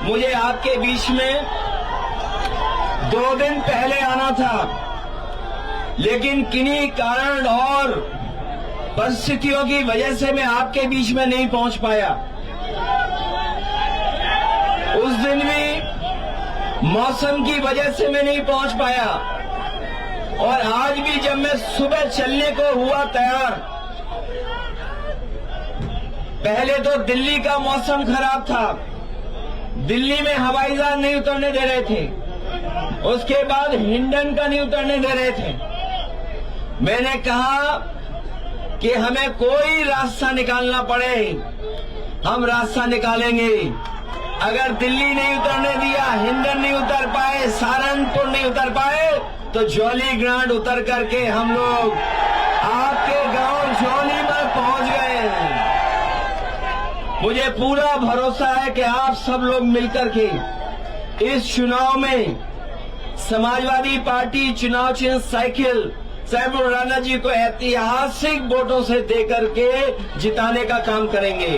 मुझे आपके बीच में 2 दिन पहले आना था, लेकिन किन्हीं कारण और परिस्थितियों की वजह से मैं आपके बीच में नहीं पहुंच पाया। उस दिन भी मौसम की वजह से मैं नहीं पहुंच पाया, और आज भी जब मैं सुबह चलने को हुआ तैयार, पहले तो दिल्ली का मौसम खराब था, दिल्ली में हवाई जहाज नहीं उतरने दे रहे थे, उसके बाद हिंडन का नहीं उतरने दे रहे थे। मैंने कहा कि हमें कोई रास्ता निकालना पड़े, हम रास्ता निकालेंगे। अगर दिल्ली नहीं उतरने दिया, हिंडन नहीं उतर पाए, सहारनपुर नहीं उतर पाए, तो जौली ग्रांट उतर करके हम लोग आपके गांव जौली में पहुंच गए। मुझे पूरा भरोसा है कि आप सब लोग मिलकर के इस चुनाव में समाजवादी पार्टी चुनाव चिन्ह साइकिल साहेबुर राणा जी को ऐतिहासिक वोटों से देकर के जिताने का काम करेंगे।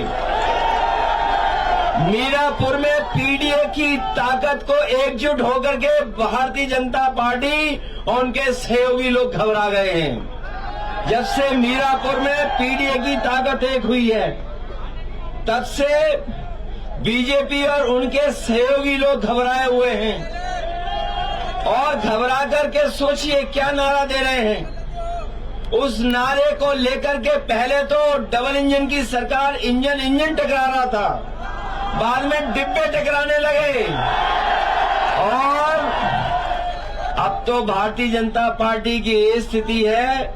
मीरापुर में पीडीए की ताकत को एकजुट होकर के भारतीय जनता पार्टी और उनके सहयोगी लोग घबरा गए हैं। जब से मीरापुर में पीडीए की ताकत एक हुई है, तब से बीजेपी और उनके सहयोगी लोग घबराए हुए हैं। और घबरा करके सोचिए क्या नारा दे रहे हैं। उस नारे को लेकर के पहले तो डबल इंजन की सरकार इंजन टकरा रहा था, बाद में डिब्बे टकराने लगे, और अब तो भारतीय जनता पार्टी की ये स्थिति है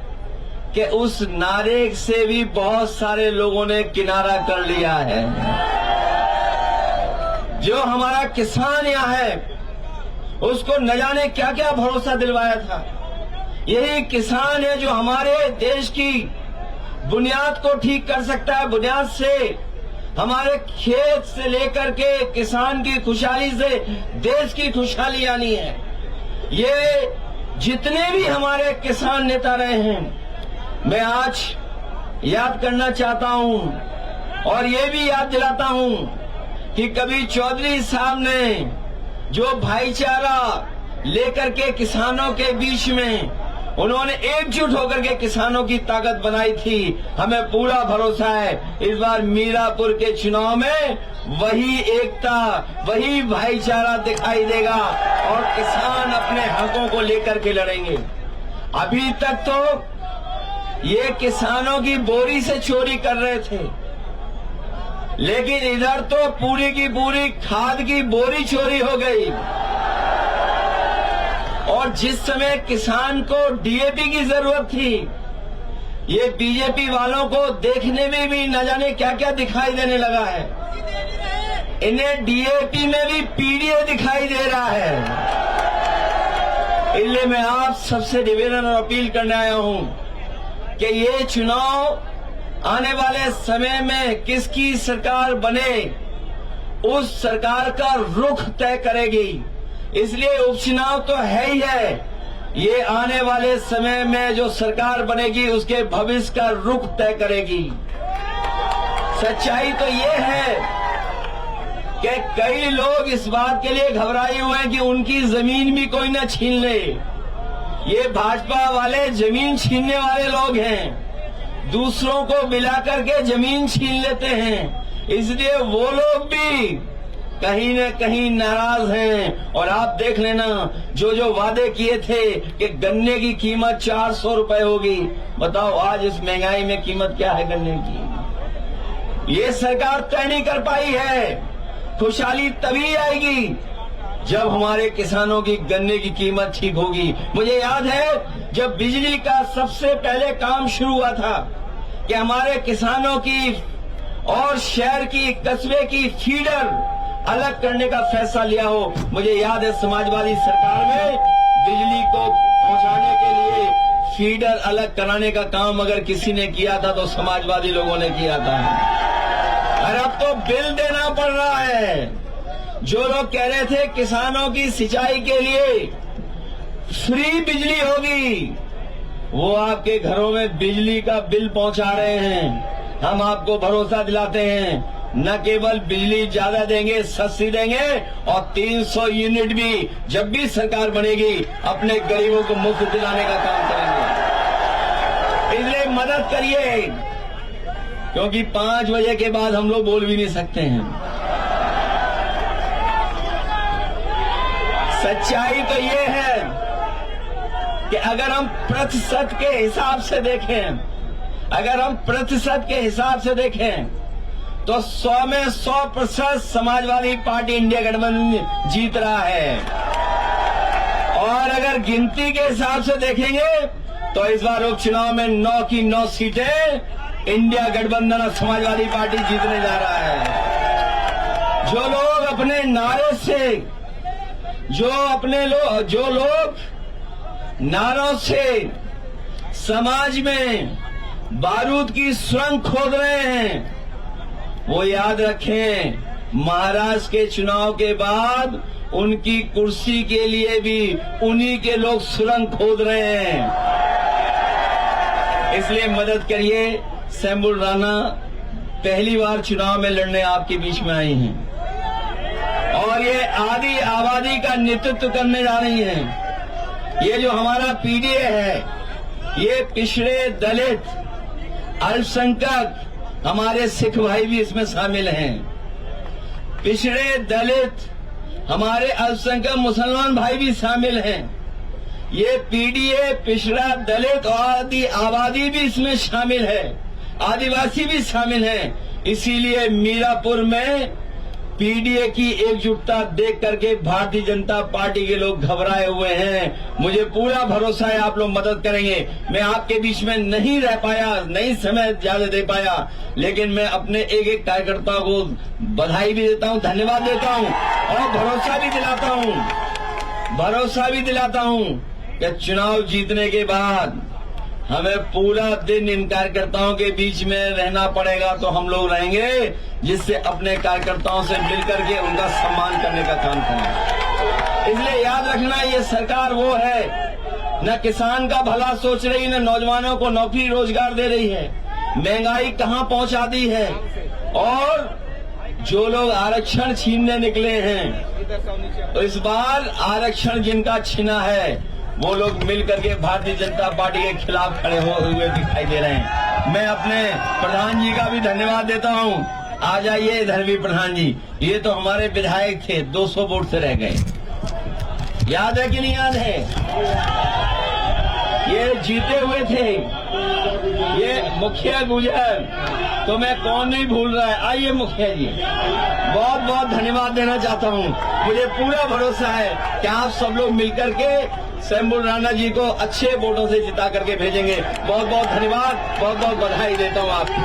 कि उस नारे से भी बहुत सारे लोगों ने किनारा कर लिया है। जो हमारा किसान यहाँ है, उसको न जाने क्या क्या भरोसा दिलवाया था। यही किसान है जो हमारे देश की बुनियाद को ठीक कर सकता है। बुनियाद से हमारे खेत से लेकर के किसान की खुशहाली से देश की खुशहाली आनी है। ये जितने भी हमारे किसान नेता रहे हैं, मैं आज याद करना चाहता हूं और ये भी याद दिलाता हूं कि कभी चौधरी साहब ने जो भाईचारा लेकर के किसानों के बीच में उन्होंने एकजुट होकर के किसानों की ताकत बनाई थी, हमें पूरा भरोसा है इस बार मीरापुर के चुनाव में वही एकता, वही भाईचारा दिखाई देगा और किसान अपने हकों को लेकर के लड़ेंगे। अभी तक तो ये किसानों की बोरी से चोरी कर रहे थे, लेकिन इधर तो पूरी की पूरी खाद की बोरी चोरी हो गई। और जिस समय किसान को डीएपी की जरूरत थी, ये बीजेपी वालों को देखने में भी न जाने क्या क्या दिखाई देने लगा है। इन्हें डीएपी में भी पीडीए दिखाई दे रहा है। इसलिए मैं आप सबसे निवेदन और अपील करने आया हूं कि ये चुनाव आने वाले समय में किसकी सरकार बने, उस सरकार का रुख तय करेगी। इसलिए उपचुनाव तो है ही है, ये आने वाले समय में जो सरकार बनेगी उसके भविष्य का रुख तय करेगी। सच्चाई तो ये है कि कई लोग इस बात के लिए घबराए हुए हैं कि उनकी जमीन भी कोई न छीन ले। ये भाजपा वाले जमीन छीनने वाले लोग हैं, दूसरों को मिलाकर के जमीन छीन लेते हैं। इसलिए वो लोग भी कहीं न कहीं नाराज हैं। और आप देख लेना, जो जो वादे किए थे कि गन्ने की कीमत 400 रुपए होगी, बताओ आज इस महंगाई में कीमत क्या है गन्ने की। ये सरकार तय नहीं कर पाई है। खुशहाली तभी आएगी जब हमारे किसानों की गन्ने की कीमत ठीक होगी। मुझे याद है जब बिजली का सबसे पहले काम शुरू हुआ था कि हमारे किसानों की और शहर की, कस्बे की फीडर अलग करने का फैसला लिया हो। मुझे याद है समाजवादी सरकार में बिजली को पहुंचाने के लिए फीडर अलग कराने का काम अगर किसी ने किया था तो समाजवादी लोगों ने किया था। और अब तो बिल देना पड़ रहा है। जो लोग कह रहे थे किसानों की सिंचाई के लिए फ्री बिजली होगी, वो आपके घरों में बिजली का बिल पहुंचा रहे हैं। हम आपको भरोसा दिलाते हैं न केवल बिजली ज्यादा देंगे, सस्ती देंगे, और 300 यूनिट भी जब भी सरकार बनेगी अपने गरीबों को मुफ्त दिलाने का काम करेंगे। इसलिए मदद करिए, क्योंकि 5 बजे के बाद हम लोग बोल भी नहीं सकते हैं। सच्चाई तो ये है कि अगर हम प्रतिशत के हिसाब से देखें, तो 100 में 100% समाजवादी पार्टी इंडिया गठबंधन जीत रहा है। और अगर गिनती के हिसाब से देखेंगे तो इस बार उपचुनाव में 9 की 9 सीटें इंडिया गठबंधन और समाजवादी पार्टी जीतने जा रहा है। जो लोग अपने नारे से, जो लोग नारों से समाज में बारूद की सुरंग खोद रहे हैं, वो याद रखें, महाराष्ट्र के चुनाव के बाद उनकी कुर्सी के लिए भी उन्हीं के लोग सुरंग खोद रहे हैं। इसलिए मदद करिए। शंभू राणा पहली बार चुनाव में लड़ने आपके बीच में आई हैं और ये आदि आबादी का नेतृत्व करने जा रही हैं। ये जो हमारा पीडीए है, ये पिछड़े, दलित, अल्पसंख्यक, हमारे सिख भाई भी इसमें शामिल हैं। पिछड़े, दलित, हमारे अल्पसंख्यक मुसलमान भाई भी शामिल हैं। ये पीडीए पिछड़ा, दलित और आदि आबादी भी इसमें शामिल है, आदिवासी भी शामिल हैं। इसीलिए मीरापुर में पीडीए की एकजुटता देख करके भारतीय जनता पार्टी के लोग घबराए हुए हैं। मुझे पूरा भरोसा है आप लोग मदद करेंगे। मैं आपके बीच में नहीं रह पाया, नहीं समय ज्यादा दे पाया, लेकिन मैं अपने एक एक कार्यकर्ता को बधाई भी देता हूं, धन्यवाद देता हूं और भरोसा भी दिलाता हूं कि चुनाव जीतने के बाद हमें पूरा दिन इन कार्यकर्ताओं के बीच में रहना पड़ेगा तो हम लोग रहेंगे, जिससे अपने कार्यकर्ताओं से मिलकर के उनका सम्मान करने का काम करें। इसलिए याद रखना, ये सरकार वो है न किसान का भला सोच रही, न नौजवानों को नौकरी रोजगार दे रही है। महंगाई कहां पहुंचा दी है। और जो लोग आरक्षण छीनने निकले हैं, तो इस बार आरक्षण जिनका छीना है वो लोग मिल करके भारतीय जनता पार्टी के खिलाफ खड़े हुए दिखाई दे रहे हैं। मैं अपने प्रधान जी का भी धन्यवाद देता हूं। आ जाइए इधर भी प्रधान जी, ये तो हमारे विधायक थे, 200 वोट से रह गए। याद है कि नहीं याद है? ये जीते हुए थे, ये मुखिया गुजर, तो मैं कौन नहीं भूल रहा है। आइए मुखिया जी, बहुत बहुत धन्यवाद देना चाहता हूं। मुझे पूरा भरोसा है कि आप सब लोग मिलकर के शंभू राणा जी को अच्छे वोटों से जिता करके भेजेंगे। बहुत बहुत धन्यवाद, बहुत बहुत बधाई देता हूं आपको।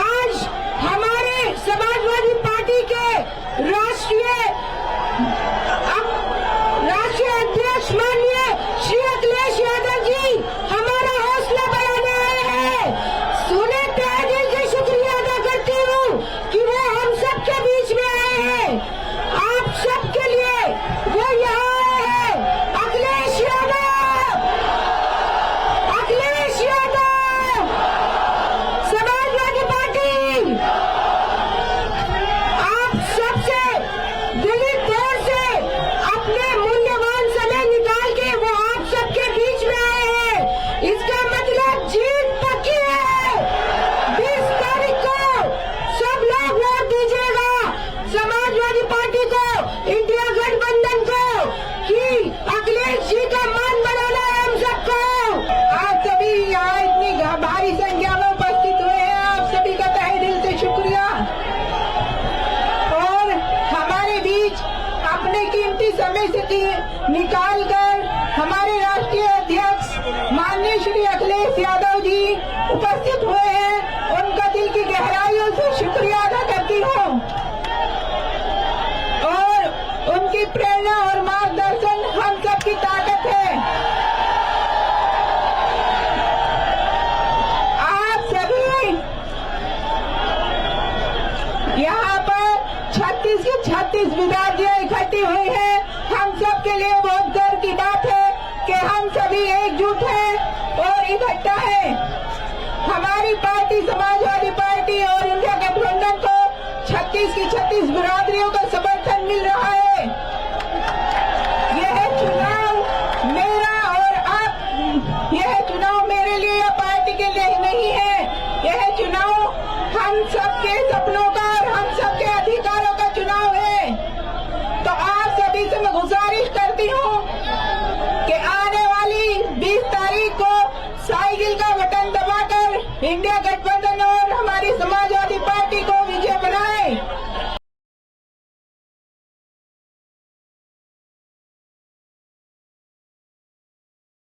आज हमारे समाजवादी पार्टी के राष्ट्रीय अध्यक्ष माननीय श्री अखिलेश यादव जी हमारा हौसला बढ़ाने आए हैं। सुने तहे दिल से शुक्रिया अदा करती हूँ कि वो हम सबके बीच में आए हैं। आप सबके लिए वो यहाँ आए हैं। अखिलेश यादव, समाजवादी पार्टी आप सबसे दिली तौर से अपने मूल्यवान समय निकाल के वो आप सबके बीच में आए हैं। इसका मतलब जीत पक्की है। 20 तारीख को सब लोग वोट दीजिएगा समाजवादी पार्टी को, इंडिया गठबंधन को, कि अखिलेश जी का मान बनाना है हम सबको। आप सभी यहाँ इतनी भारी संख्या में उपस्थित हुए हैं, आप सभी का तहे दिल से शुक्रिया। और हमारे बीच अपने कीमती समय से निकालकर हमारे राष्ट्रीय अध्यक्ष माननीय श्री अखिलेश यादव जी उपस्थित हुए हैं। उनका दिल की गहराइयों से शुक्रिया अदा करती हूँ और उनकी प्रेरणा और मार्गदर्शन हम सबकी ताकत है। आप सभी यहाँ पर 36 के 36 विधायक इकट्ठे हुए हैं।